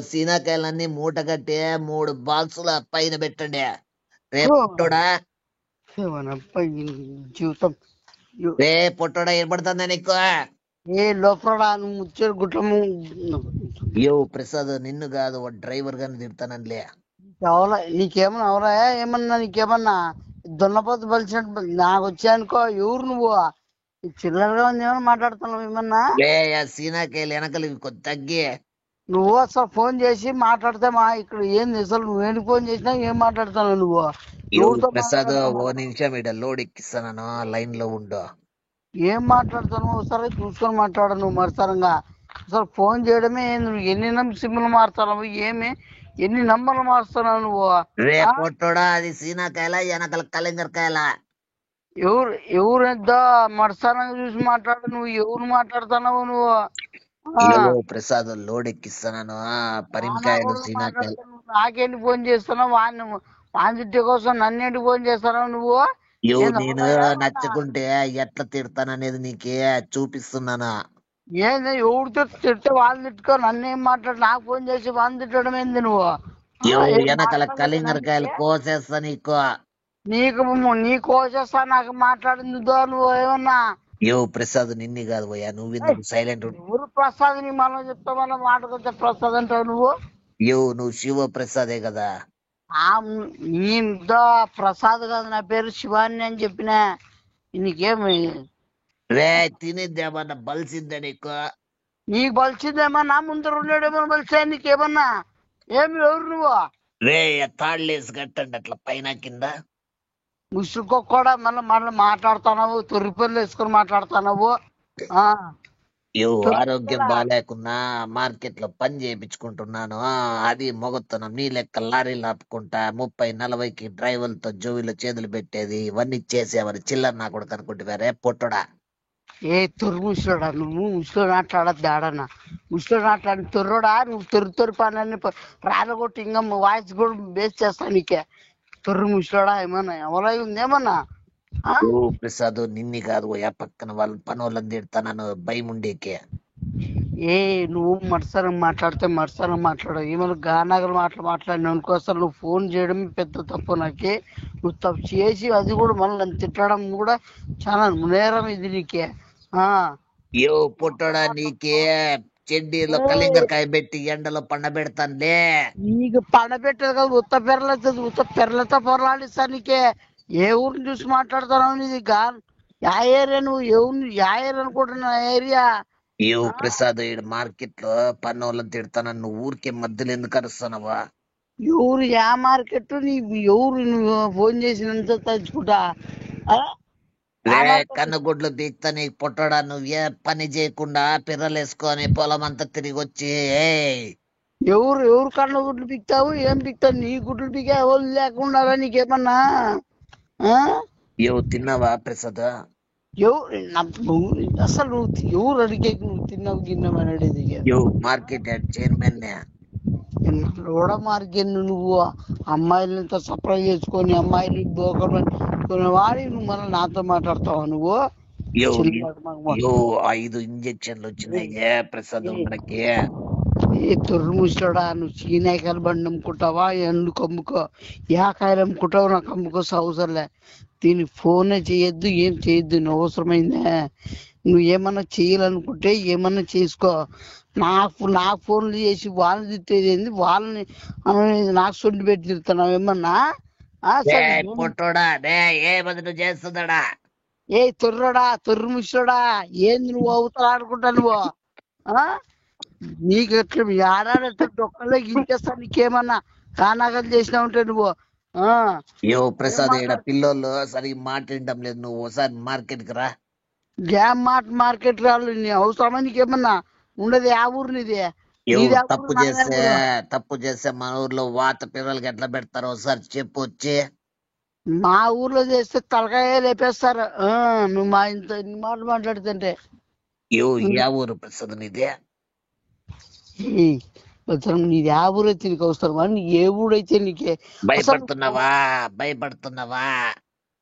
సీనాకాయలన్నీ మూట కట్టి 3 బాక్సుల పైన పెట్టండి. రేపు పొట్టోడా జీవితం రే పొట్టోడా ఏర్పడుతుందా నీకు? ఏ లోపల నువ్వు ముచ్చట గుట్లము ప్రసాద్ నిన్ను కాదు డ్రైవర్ గాని తిడతాననిలే. నీకేమన్నా అవరా ఏమన్నా నీకేమన్నా దున్నపోతు బలిసినట్టు నాకు వచ్చాయనుకో ఎవరు నువ్వు చిల్లరగా ఉంది ఏమన్నా మాట్లాడుతున్నావు ఏమన్నా సీనాకాయలు వెనకలు తగ్గి నువ్వు అసలు ఫోన్ చేసి మాట్లాడితే మా ఇక్కడ ఏంది అసలు నువ్వేంటి ఫోన్ చేసినా ఏం మాట్లాడుతున్నావు నువ్వు ఎవరితో ప్రసాద్ మాట్లాడుతున్నావు? 1 నిమిషం ఇడ లోడ్ ఎక్కిస్తాను, లైన్ లో ఉండు. ఏం మాట్లాడుతున్నావు ఒకసారి చూసుకొని మాట్లాడు నువ్వు మరసరంగా. అసలు ఫోన్ చేయడమే నువ్వు ఎన్ని సిమ్లు మారుతున్నావు ఏమి ఎన్ని నంబర్లు మారుస్తున్నావు నువ్వు రే పొట్టోడా అది సీనాకాయల వెనకల కలింగరకాయల? ఎవరు ఎంత మరసరంగా చూసి మాట్లాడు నువ్వు ఎవరు మాట్లాడుతున్నావు నువ్వు ప్రసాద్ లోడ్ ఎక్కిస్తాను, పరిమకాయలు సీనాకాయలు. నాకేంటి ఫోన్ చేస్తున్నావు వాని తిట్టే కోసం నన్నేంటి ఫోన్ చేస్తున్నావు నువ్వు నేను నచ్చకుంటే ఎట్లా తిడతాననేది నీకే చూపిస్తున్నానా. ఏంది ఎవరితో తిడితే వాళ్ళు తిట్టుకో నన్నేం మాట్లాడు నాకు ఫోన్ చేసి వాళ్ళు తిట్టడం ఏంది నువ్వు వెనకల కలింగరకాయలు కోసేస్తా నీకు. నీ కోసేస్తా నాకు మాట్లాడింది నువ్వు ఏమన్నా ప్రసాద్ నిన్ని కాదు పోయా, నువ్వు సైలెంట్. ఎవరు ప్రసాద్ నీ మనం చెప్తా మన మాటకొచ్చే ప్రసాద్ అంటావు నువ్వు నువ్వు శివ ప్రసాదే కదా. నీ ప్రసాద్ కాదు నా పేరు శివాని అని చెప్పిన. నీకేమి రే తినేద్దేమన్నా బలిసిందే నీకు? నీకు బలిసిందేమన్నా ముందర ఉండేదేమన్నా బలిసా నీకేమన్నా ఏమి ఎవరు నువ్వు రే తాళ్ళేసి కట్టండి అట్లా పైన కింద. ముసురుకో కూడా మళ్ళీ మాట్లాడుతున్నావు తొర్రిపల్లి వేసుకొని మాట్లాడుతున్నావు. ఆరోగ్యం బాగాలేకున్నా మార్కెట్ లో పని చేయించుకుంటున్నాను, అది మొగత్తనం. నీ లెక్క లారీలు ఆపుకుంటా 30-40కి డ్రైవర్లతో జోవిలో చేతులు పెట్టేది ఇవన్నీ చేసేవారు చిల్లర నా కూడా కనుకుంటే రే పొట్టడా. తొర్రు ముసలోడా నువ్వు ముసలో మాట్లాడద్దు ఆడన్నా ముసలో మాట్లాడి తొర్రోడా నువ్వు తొర్రి పనులన్నీ రాలగొట్టి ఇంకా వాయిస్ కూడా బేస్ చేస్తా నీకే తొర్రు ముసలోడా ఏమన్నా ఎవరై ఉంది ఏమన్నా ప్రసాద్ నిన్ని కాదు పక్కన వాళ్ళ పని వాళ్ళని తిడతాను భయం ఉండేకే. నువ్వు మరసరం మాట్లాడితే మరసరం మాట్లాడు ఏమన్నా గానాగలు మాట్లాడిన అనుకోసం నువ్వు ఫోన్ చేయడం పెద్ద తప్పు నాకే. నువ్వు తప్పు చేసి అది కూడా మళ్ళీ నన్ను తిట్టడం కూడా చాలా నేరం ఇది నీకే. పొట్టడా నీకే చెడ్డీలో కలింగరకాయ పెట్టి ఎండలో పండబెడతానులే. నీకు పండబెట్టదు కదా ఉత్త పెర్లతో పొరలాడిస్తా నీకే. ఏ ఊరిని చూసి మాట్లాడుతున్నావు నీది యా ఏరియా నువ్వు ఎవరు యా ఏరియా అనుకుంటున్నా ఏరియా ప్రసాద్ మార్కెట్ లో పన్ను వాళ్ళని తిడతాను, నువ్వు ఊరికే మధ్యలో ఎందుకు అరుస్తున్నావా? ఎవరు యా మార్కెట్ ఎవరు నువ్వు ఫోన్ చేసినంత తలుచుకుంటా కన్నుగుడ్లు బీక్తా నీకు పొట్టడా. నువ్వే పని చేయకుండా పిర్రలు వేసుకొని పొలం అంతా తిరిగి వచ్చి ఎవరు కన్ను గుడ్లు బిక్తావు ఏం బిక్తావు? నీ గుడ్లు బిగా ఎవరు లేకుండా నీకేమన్నా తిన్నావా ప్రసాద్? అసలు నువ్వు ఎవరు అడిగే నువ్వు తిన్నావు గిన్నావు అని అడిగేది మార్కెట్ చైర్మన్ లోడ మార్కెట్ నువ్వు అమ్మాయిలతో సప్లై చేసుకొని అమ్మాయిలు దోకని వాడి నువ్వు మళ్ళీ నాతో మాట్లాడతావా నువ్వు? 5 ఇంజక్షన్లు వచ్చినాయి ప్రసాద్ మనకి. తొర్రు ముసలాడా నువ్వు చీనాకాయలు బండి అమ్ముకుంటావా ఎందుకు అమ్ముకో కాయలు అమ్ముకుంటావు నాకు అమ్ముకోసం అవసరంలే. దీనికి ఫోనే చేయొద్దు ఏం చేయొద్దు నువ్వు అవసరమైందే. నువ్వు ఏమన్నా చేయాలనుకుంటే ఏమన్నా చేసుకో. నాకు ఫోన్లు చేసి వాళ్ళని తిట్టేది ఏంది వాళ్ళని నాకు సొంటి పెట్టి తిడుతున్నావు ఏమన్నా? చేస్తుందా తొర్రు ముసలోడా ఏంది నువ్వు అవుతా ఆడుకుంటా నువ్వు నీకు ఎట్లా ఆడాడంటే డొక్కలే గించేస్తా నీకేమన్నా కానాగలు చేసినా ఉంటే నువ్వు ప్రసాద్ పిల్లలు సరిగ్గా మాట్లాడటం లేదు, నువ్వు ఒకసారి మార్కెట్ కి రా. మార్కెట్ రాళ్ళు నీ అవసరమా నీకేమన్నా ఉండదు ఆ ఊరు నీది? తప్పు చేస్తే మన ఊర్లో వాత పిల్లలకి ఎట్లా పెడతారో ఒకసారి చెప్పు వచ్చి. మా ఊర్లో చేస్తే తలకాయ లేపేస్తారు నువ్వు మా ఇంత ఇన్ని మాటలు మాట్లాడుతుంటే. ఏ ఊరు ప్రసాద్ నీది? నీది ఆ ఊరైతే నీకు అవసరం అని ఏ ఊరైతే నీకే భయపడుతున్నావా?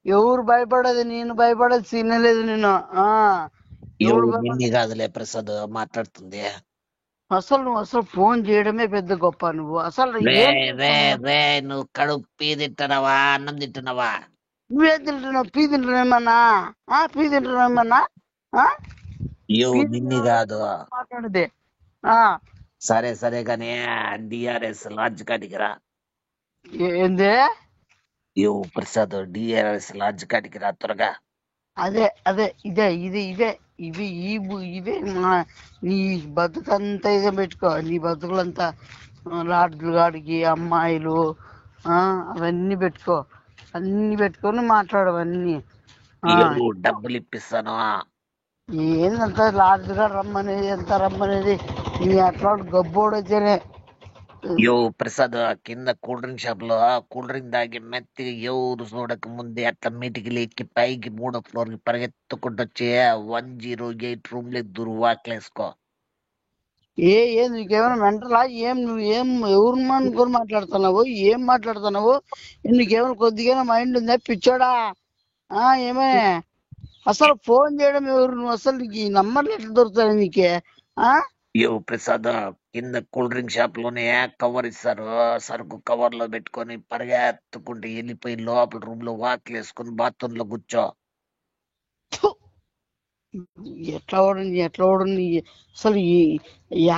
ఎవరు భయపడేది? నేను భయపడేది తినలేదు నేను. కాదులే ప్రసాద్ మాట్లాడుతుంది. అసలు నువ్వు అసలు ఫోన్ చేయడమే పెద్ద గొప్ప. నువ్వు అసలు రే ఏం రే చేస్తున్నావు? రే నువ్వు కడుపు తింటున్నావా అన్నం తింటున్నావా? నువ్వేం తింటున్నావు? పీ తింటున్నావేమన్నా? పీ తింటున్నావేమన్నా? ఆ? యో పీ నిన్ని తింటున్నావు కాదు. మాట్లాడేది. ఆ సరే సరే కానీ డిఆర్ఎస్ లాడ్జ్ కాడికి రా. ఏంది? యో ప్రసాద్ డిఆర్ఎస్ లాడ్జ్ కాడికి రా త్వరగా. అదే అదే ఇదే ఇది ఇదే ఇవి ఇవే నీ బతుకంతా ఇదే పెట్టుకో. నీ బతుకులంతా లాడ్లు గాడికి అమ్మాయిలు, ఆ అవన్నీ పెట్టుకో. అన్ని పెట్టుకొని మాట్లాడవన్నీ. ఆ యో డబ్బులు ఇప్పిస్తాను. ఏందంతా లాడ్జ్గా రమ్మనేది, ఎంత రమ్మనేది? నీ అట్లా గబ్బోడు వచ్చేనే. యో ప్రసాద్ కింద కూల్ డ్రింక్ షాప్ లో కూల్ డ్రింక్ తాగి మెత్తిగా ఎవరు చూడక ముందే అట్లా మీటికి ఎక్కి పైకి 3వ ఫ్లోర్ కి పరిగెత్తుకుంటూ వచ్చి 108 రూమ్ లో దుర్వాక్లేసుకో. ఏం నీకేమైనా మెంటలా? నువ్వు ఎవరు అనుకొని మాట్లాడుతున్నావు? ఏం మాట్లాడుతున్నావు? నీకేమైనా కొద్దిగా మైండ్ ఉందా పిచ్చోడా? ఏమే అసలు ఫోన్ చేయడం ఎవరు? నువ్వు అసలు నీకు ఈ నంబర్లు ఎట్లా దొరుకుతాయి నీకే? ఆ యో ప్రసాద్ కింద కూల్ డ్రింక్ షాప్ లోనే కవర్ ఇస్తారు. సరుకు కవర్ లో పెట్టుకొని పరిగెత్తుకుంటూ వెళ్ళిపోయి లోపల రూమ్ లో వాక్లేసుకొని బాత్రూమ్ లో కూర్చో. థు, ఎట్లా ఓడని అసలు ఈ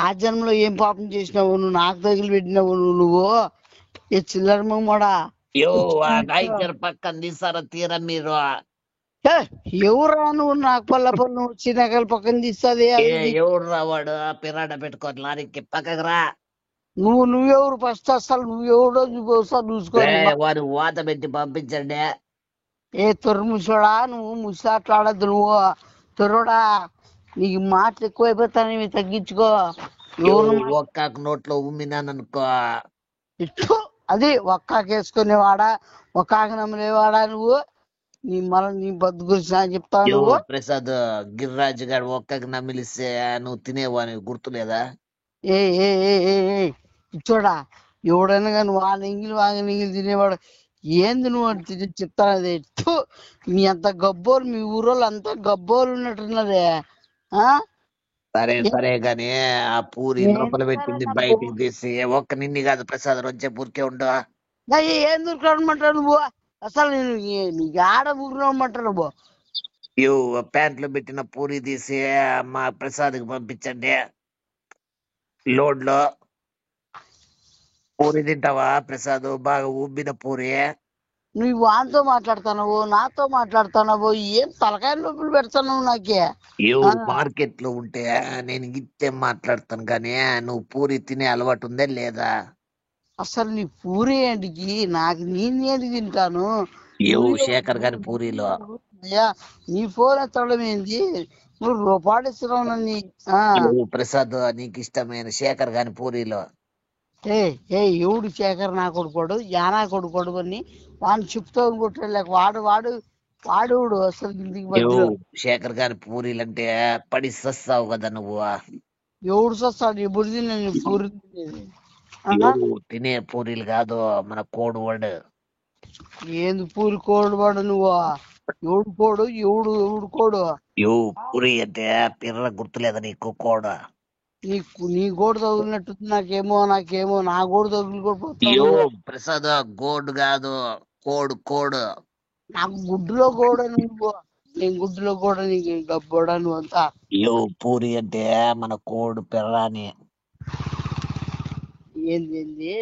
ఆ జన్మలో ఏం పాపం చేసినావు నువ్వు? నాకు తగిలి పెట్టినావు నువ్వు. ఏ చిల్లర మొమ్మడా! యో ఆ నైచర్ పక్కన తీసారా తీరా మీరు? ఎవరా నువ్వు? నాకు పళ్ళు చిన్నకాయలు పక్కన తీస్తుంది ఏ అది ఎవడు రావాడు పిరాడ పెట్టుకొని లారీకి పక్కకు రా. నువ్వెవరు ఫస్ట్? అసలు నువ్వెవడో ఒకసారి ఏ చూసుకొని వాడు వాత పెట్టి పంపించండి. ఏ తొర్రు ముసోడా, నువ్వు ముసాట్లాడద్దు నువ్వు. తొర్రోడా, నీకు మాటలు ఎక్కువైపోతాయి, తగ్గించుకో. యో ఎవరు ఒక్కాకు నోట్లో ఉమ్మినాననుకో. ఇట్టు అది ఒక్కాకేసుకునేవాడా, ఒక్కాకి నమ్మలేవాడా నువ్వు? నీ బతుకు గురించి నాకు చెప్తావు యో నువ్వు? ప్రసాద్ గిరిరాజు గారు ఒక్కకి నమిలిస్తే నువ్వు తినేవాని గుర్తులేదా? ఏ ఏ ఏ ఏ ఏ ఇచ్చోడా, ఎవడైనా కానీ వాంగ నింగిలు తినేవాడు. ఏంది నువ్వు అంటే చెప్తానది? మీ అంత గబ్బోలు, మీ ఊరోళ్ళు అంతా గబ్బోలు ఉన్నట్టున్నదే. ఆ సరే ఏ- సరే గాని ఆ పూరి లోపల ఏందిరా పెట్టింది నా బయటికి తీసి ఒక్క నిన్ని కాదు ప్రసాద్ వచ్చే పూరికే ఉండు. ఏం దొరకమంటావు నువ్వు? అసలు నీకు ఆడ ఊరినమంటావు నువ్వు? యో ప్యాంట్లో పెట్టిన పూరి తీసి మా ప్రసాద్కి పంపించండి. లోడ్ లో పూరి తింటావా ప్రసాద్? బాగా ఉబ్బిన పూరి. నువ్వు వానితో మాట్లాడుతున్నావు, నాతో మాట్లాడుతున్నావు? ఏం తలకాయ నొప్పులు పెడుతున్నావు నాకే? యో ఆ, మార్కెట్ లో ఉంటే నేను ఇట్టే మాట్లాడతాను కానీ నువ్వు పూరి తినే అలవాటు ఉందే లేదా? అసలు నీ పూరి ఏంటికి? నాకు నేనేంటి తింటాను? యో నువ్వు శేఖర్ గారి పూరిలో. అయ్యా, నీ ఫోన్ ఎత్తడం ఏంది? నువ్వు రూపాడిస్తున్నావు నన్ను. ఆ, యో ప్రసాద్ నీకు ఇష్టమైన శేఖర్ గారి పూరిలో. ఏ ఏ ఎవడు శేఖర్ నా కొడుకోడు, యానా కొడుకోడు అని వాడిని చెప్తూ కొట్టలేక వాడు అసలు ఇంటికి యో మధ్యలో శేఖర్ గారి పూరీలంటే పడి సస్తావు కదా నువ్వు. ఎవడు వస్తాడు? ఎప్పుడు తిన్నాను పూరి తినేది? యో ఆహా. తినే పూరీలు కాదు మన కోడి వర్డ్. ఏంది పూరి కోడు వాడు నువ్వు? ఎవడు కోడు? యో పూరి అంటే పిర్ర గుర్తులేదా నీకు కోడ? నీ గోడు తగిలినట్టు నాకేమో నా గోడు తగులు కూడా పోతావు యో నువ్వు. ప్రసాద్ గోడ్ కాదు కోడ్ కోడ్. నాకు గుడ్డులో గోడ నువ్వు. నేను గుడ్డులో గోడ నీకు గబ్బోడా నువ్వు అంతా. యో పూరి అంటే మన కోడ్ పిర్రాని. ఏంది?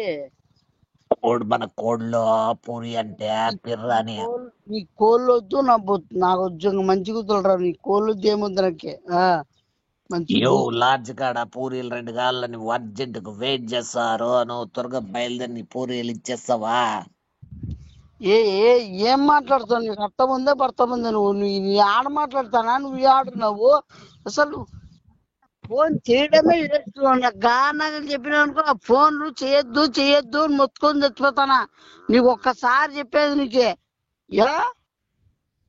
కోడ్ మన కోడ్లో పూరి అంటే పిర్రాని. నీ కోళ్ళు వద్దు, నాకు ఉద్యోగం మంచి కూతురు. నీ కోళ్ళు వద్దు, ఏమొద్దు నాకే. మంచి యో లాడ్జ్ కాడ పూరీలు 2 గాళ్ళని అర్జెంట్ కు వెయిట్ చేస్తారు. నువ్వు త్వరగా బయలుదేరి నీ పూరీలు ఇచ్చేస్తావా? ఏ ఏ ఏం మాట్లాడుతావు? నీకు అర్థం ఉందా భర్త ఉందా? నీ ఆడ మాట్లాడతానా? నువ్వు ఈ ఆడున్నావు అసలు? ఫోన్ చేయడమే చేస్తున్నావు. గానగా చెప్పిన అనుకో, ఫోన్లు చేయొద్దు అని మొత్తుకొని చచ్చిపోతానా? నీకు ఒక్కసారి చెప్పేది నీకే. ఎలా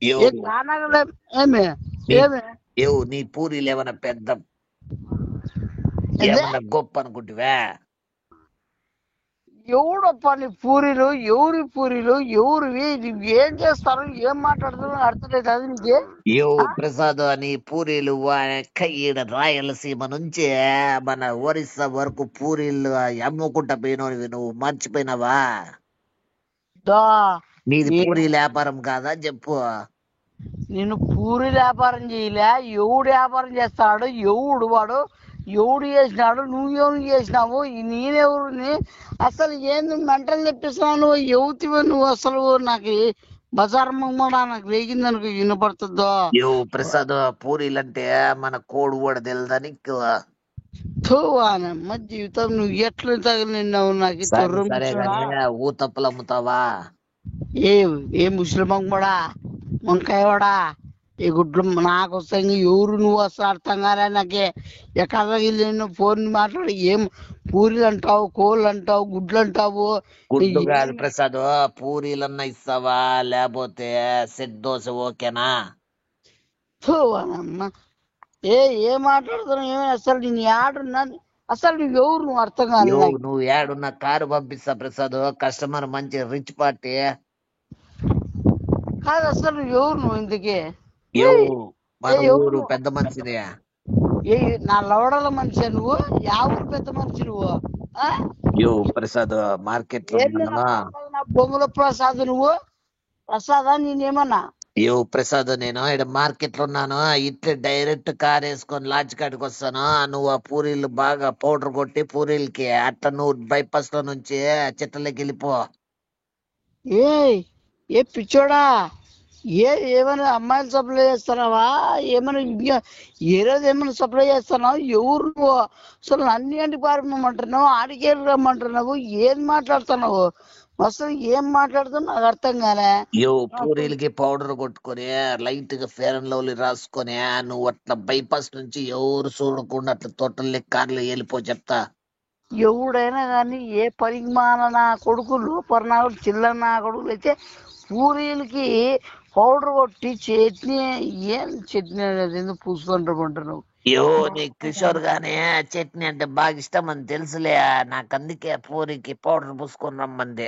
యో ఏ గానగా ఏమి నీ ఏమి యో నీ పూరీలు ఏమన్నా పెద్ద అదే ఏమన్నా గొప్ప అనుకుంటువా? ఎవడప్ప నీ పూరీలు ఎవరి పూరీలు ఎవరివి నువ్వు ఏం చేస్తారు ఏం మాట్లాడుతున్నావు అర్థం లేదు అది నీకు యో ప్రసాద్ అని పూరీలు ఈడ రాయలసీమ నుంచి మన ఒరిస్సా వరకు పూరీలు అమ్ముకుంటా పోయినవి నువ్వు మర్చిపోయినావా? దా నీది నేను పూరీల వ్యాపారం కాదా చెప్పు. నేను పూరి వ్యాపారం చేయలే. ఎవడు వ్యాపారం చేస్తాడు ఎవడు వాడు ఎవడు చేసినాడు నువ్వెవరు చేసినావు నేనెవరు అసలు ఏంది మెంటల్ తెప్పిస్తున్నావు నువ్వు ఎవతివో నువ్వు అసలు నాకు బజార్ కూడా నాకు రేగింది అనుకో వినపడుతుందో యో ప్రసాద్ పూరీలంటే మన కోడి కూడా తెలుదని అమ్మ జీవితం నువ్వు ఎట్లా తగిలినావు నాకు సరే తొర్రు సరే ముసలా కానీ ఊతప్పులు అమ్ముతావా? ఏ ఏ ముస్లిం కూడా వంకాయ వాడా ఈ గుడ్లు నాకు వస్తాయి ఎవరు నువ్వు వస్తా అర్థం కాలే నాకే ఎక్కడ తగిలి ఫోన్ మాట్లాడి ఏం పూరీలు అంటావు కోళ్ళు అంటావు గుడ్లు అంటావు గుడ్డు కాదు ప్రసాద్, పూరీలన్నా ఇస్తావా లేకపోతే సెట్ దోశ ఓకేనా? అమ్మ ఏ ఏం మాట్లాడుతున్నావు ఏమైనా అసలు నేను ఆడున్నా అసలు నువ్వు ఎవరు నువ్వు అర్థం కాలే యో నాకు. నువ్వు ఏడున్న కారు పంపిస్తా ప్రసాద్, కస్టమర్ మంచి రిచ్ పార్టీ. కాదు అసలు నువ్వు ఎవరు నువ్వు ఇంతకీ యో ఏయ్, మన ఎవరు ఊరు నువ్వు? పెద్ద మనిషిది. ఏ నా లవడల మనిషి నువ్వు యా ఊరు పెద్ద మనిషి నువ్వు ఆ? యో ప్రసాద్ మార్కెట్ లో ఏంది నా ఉన్నాను. ప్రసాద్ నా బొంగుల ప్రసాద్ నువ్వు ప్రసాదా నేనేమన్నా యో ప్రసాద్ నేను ఇక్కడ మార్కెట్ లో ఉన్నాను. ఇట్లే డైరెక్ట్ కార్ వేసుకొని లాడ్జ్ కాడికి వస్తాను. నువ్వు ఆ పూరీలు బాగా పౌడర్ కొట్టి పూరీలకి అట్లా నువ్వు బైపాస్ లో నుంచి చెట్లకి వెళ్ళిపో. ఏ ఏ పిచ్చోడా ఏమైనా అమ్మాయిలు సప్లై చేస్తున్నావా ఏమైనా ఏ రోజు ఏమైనా సప్లై చేస్తున్నావు ఎవరు నువ్వు అసలు అన్ని అంటి పారిపోమంటున్నావు ఆడికి రమ్మంటున్నావు ఏం మాట్లాడుతున్నావు అసలు ఏం మాట్లాడుతున్నావు నాకు అర్థం కాలే యో పూరీలకి పౌడర్ కొట్టుకొని లైట్ గా ఫేర్ అండ్ లవ్లీ రాసుకొని నువ్వు అట్లా బైపాస్ నుంచి ఎవరు చూడకుండా అట్లా తోటల్ని కార్లు వెళ్ళిపో చెప్తా. ఎవడైనా కానీ ఏ పరిమాణ నా కొడుకు లోపల నా కొడుకు చిల్లర నా కొడుకులు అయితే పూరీలకి పౌడర్ కొట్టి చట్నీ ఏం చట్నీ అనేది ఎందుకు పూసుకుంటామంటున్నావు యో నీ కిషోర్ గానే చట్నీ అంటే బాగా ఇష్టం అని తెలుసులే, నాకు అందుకే పూరికి పౌడర్ పూసుకొని రమ్మంది.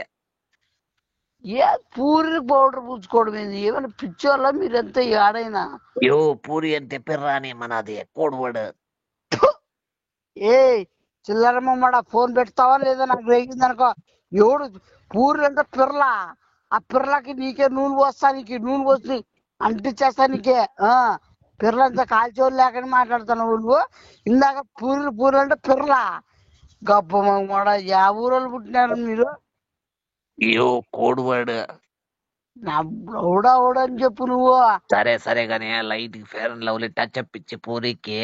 ఏ పూరి పౌడర్ పూసుకోవడం ఏంది ఏమైనా పిచ్చోళ్ళ మీరెంత ఆడైనా యో పూరి అంటే పిర్రాని మనది కోడివాడు. ఏ చిల్లరమ్మడ ఫోన్ పెడతావా లేదా నాకు రేగింది అనుకో ఎవడు పూరి అంటే పిర్లా ఆ పిర్లకి నీకే నూనె పోస్తా నీకు నూనె పోసి అంటించేస్తా నీకే పిర్లంతా కాల్చోలు లేకని మాట్లాడుతున్నావు నువ్వు ఇందాక పూరి అంటే పిర్లా గొప్ప మగ యా ఊరోళ్ళు పుట్టినారు మీరు యో కోడివాడు. నా ఓడా అని చెప్పు నువ్వు సరే సరే గానీ light fair and lovely touch up ఇచ్చి పూరికి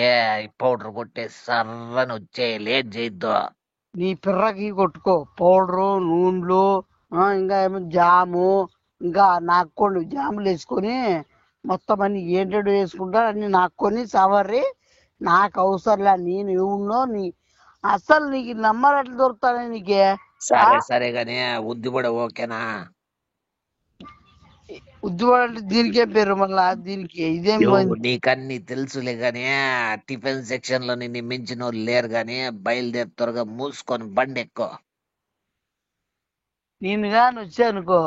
పౌడర్ కొట్టే సర్రని వచ్చే లేట్ చేయొద్దు. నీ పిర్రకి కొట్టుకో పౌడరు నూనెలు ఇంకా ఏమో జాము ఇంకా నాక్కోండి జాములు వేసుకొని మొత్తం అన్ని ఏంటో వేసుకుంటా అన్ని నాక్కొని సవర్రి నాకు అవసరంలే నేను ఎవన్నో నీ అసలు నీకు నంబర్ ఎట్లా దొరుకుతానే నీకే సరే సరే గానీ ఉద్ది కూడా ఓకేనా? ఉద్యోగం అంటే దీనికే పేరు మళ్ళా దీనికి ఇదేం యో నీకన్నీ తెలుసులే గానీ టిఫిన్ సెక్షన్ లో నిన్ను మించిన వాళ్ళు లేరు గానీ బయలుదేరి త్వరగా మూసుకొని బండి ఎక్కువ. నేను కానీ వచ్చానుకో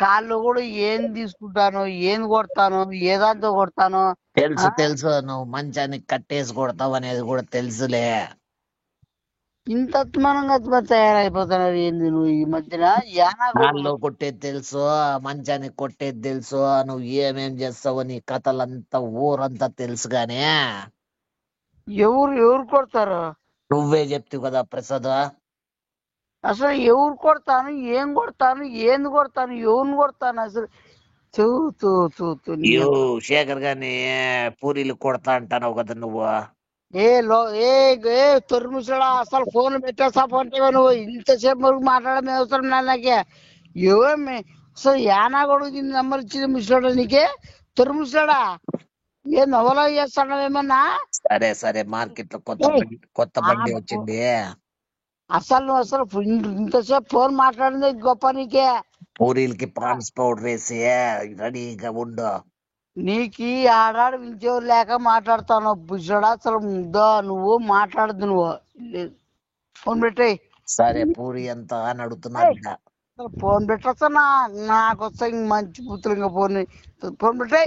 కాళ్ళు కూడా ఏం తీసుకుంటాను ఏం కొడతాను ఏ దాంతో కొడతాను తెలుసు తెలుసు నువ్వు మంచానికి కట్టేసి కొడతావు అనేది కూడా తెలుసులే. ఇంత అత్మానంగా తయారైపోతున్నారు ఏంది నువ్వు ఈ మధ్యన యానా కాళ్ళు కొట్టేది తెలుసు, మంచానికి కొట్టేది తెలుసు, నువ్వు ఏమేం చేస్తావో నీ కథలంతా ఊరంతా తెలుసు గానీ ఎవరు కొడతారు నువ్వే చెప్తావు కదా ప్రసాద్. అసలు ఎవరు కొడతాను ఏం కొడతాను ఏంది కొడతాను ఎవరిని కొడతాను అసలు చూ తూ తూ తూ నీ యో శేఖర్ గాని పూరీలు కొడతా అంటావు కదా నువ్వు. ఏ లో ఏ ఏ తొర్ముసడా అసలు ఫోన్ పెట్టేస్తాపంటే నువ్వు ఇంతసేపు వరకు మాట్లాడమే అవసరం నాకే ఏమి అసలు యానా కొడుకు నెంబర్ ఇచ్చింది ముసలాడా నీకే తొర్ముసడా ఏ నవలో చేస్తాడేమన్నా సరే సరే మార్కెట్ లో కొత్త బండి వచ్చింది. అసలు నువ్వు అసలు ఇంతసేపు ఫోన్ మాట్లాడింది గొప్ప నీకే. పూరీలకి పాన్స్ పౌడర్ వేసి రెడీగా ఉండు. నీకు ఆడాడు వించేవారు లేక మాట్లాడతాను బుజ్జడా అసలు ముద్దా నువ్వు మాట్లాడద్దు నువ్వు ఫోన్ పెట్టేయ్. సరే పూరి ఎంత అని అడుగుతున్నారు ఏయ్, ఇంకా. ఫోన్ పెట్టొస్తా నాకు వస్తా ఇంక మంచి పుత్రులు ఇంకా ఫోన్ పెట్టే